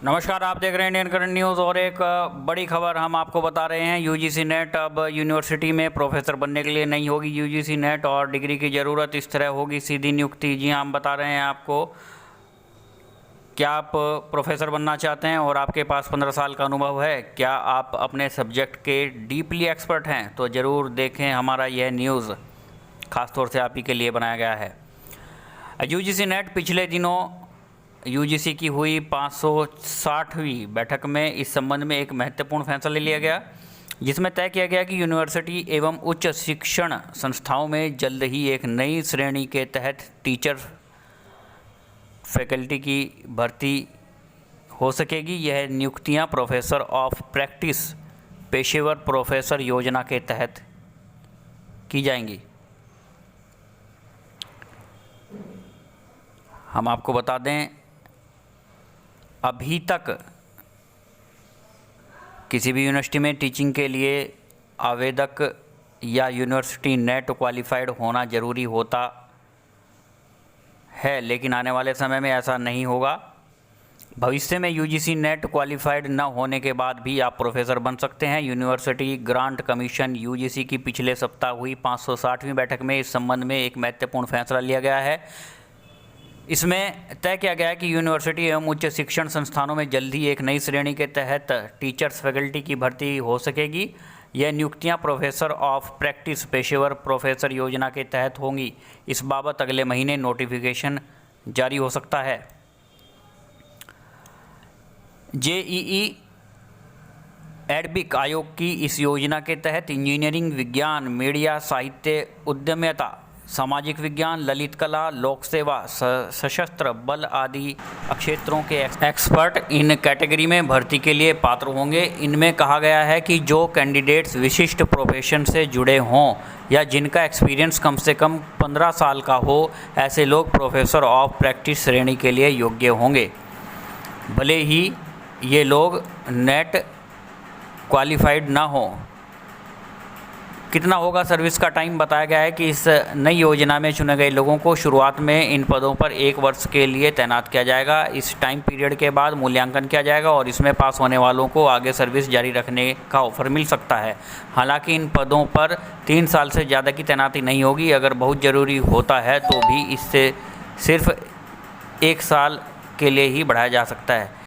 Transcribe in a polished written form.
नमस्कार, आप देख रहे हैं इंडियन करंट न्यूज़। और एक बड़ी खबर हम आपको बता रहे हैं। यूजीसी नेट अब यूनिवर्सिटी में प्रोफेसर बनने के लिए नहीं होगी यूजीसी नेट और डिग्री की ज़रूरत, इस तरह होगी सीधी नियुक्ति। जी हाँ, हम बता रहे हैं आपको। क्या आप प्रोफेसर बनना चाहते हैं और आपके पास 15 साल का अनुभव है? क्या आप अपने सब्जेक्ट के डीपली एक्सपर्ट हैं? तो ज़रूर देखें हमारा यह न्यूज़, ख़ासतौर से आप ही के लिए बनाया गया है। यूजीसी नेट पिछले दिनों यूजीसी की हुई 560वीं बैठक में इस संबंध में एक महत्वपूर्ण फैसला लिया गया, जिसमें तय किया गया कि यूनिवर्सिटी एवं उच्च शिक्षण संस्थाओं में जल्द ही एक नई श्रेणी के तहत टीचर फैकल्टी की भर्ती हो सकेगी। यह नियुक्तियां प्रोफेसर ऑफ प्रैक्टिस पेशेवर प्रोफेसर योजना के तहत की जाएंगी। हम आपको बता दें, अभी तक किसी भी यूनिवर्सिटी में टीचिंग के लिए आवेदक या यूनिवर्सिटी नेट क्वालिफाइड होना ज़रूरी होता है, लेकिन आने वाले समय में ऐसा नहीं होगा। भविष्य में यूजीसी नेट क्वालिफाइड न होने के बाद भी आप प्रोफेसर बन सकते हैं। यूनिवर्सिटी ग्रांट कमीशन यूजीसी की पिछले सप्ताह हुई 560वीं बैठक में इस संबंध में एक महत्वपूर्ण फैसला लिया गया है। इसमें तय किया गया है कि यूनिवर्सिटी एवं उच्च शिक्षण संस्थानों में जल्द ही एक नई श्रेणी के तहत टीचर्स फैकल्टी की भर्ती हो सकेगी। यह नियुक्तियां प्रोफेसर ऑफ प्रैक्टिस पेशेवर प्रोफेसर योजना के तहत होंगी। इस बाबत अगले महीने नोटिफिकेशन जारी हो सकता है। जेईई एडबिक आयोग की इस योजना के तहत इंजीनियरिंग, विज्ञान, मीडिया, साहित्य, उद्यमिता, सामाजिक विज्ञान, ललित कला, लोक सेवा, सशस्त्र बल आदि क्षेत्रों के एक्सपर्ट इन कैटेगरी में भर्ती के लिए पात्र होंगे। इनमें कहा गया है कि जो कैंडिडेट्स विशिष्ट प्रोफेशन से जुड़े हों या जिनका एक्सपीरियंस कम से कम 15 साल का हो, ऐसे लोग प्रोफेसर ऑफ प्रैक्टिस श्रेणी के लिए योग्य होंगे, भले ही ये लोग नेट क्वालिफाइड ना हो। कितना होगा सर्विस का टाइम? बताया गया है कि इस नई योजना में चुने गए लोगों को शुरुआत में इन पदों पर 1 वर्ष के लिए तैनात किया जाएगा। इस टाइम पीरियड के बाद मूल्यांकन किया जाएगा और इसमें पास होने वालों को आगे सर्विस जारी रखने का ऑफर मिल सकता है। हालांकि इन पदों पर 3 साल से ज़्यादा की तैनाती नहीं होगी। अगर बहुत ज़रूरी होता है तो भी इससे सिर्फ 1 साल के लिए ही बढ़ाया जा सकता है।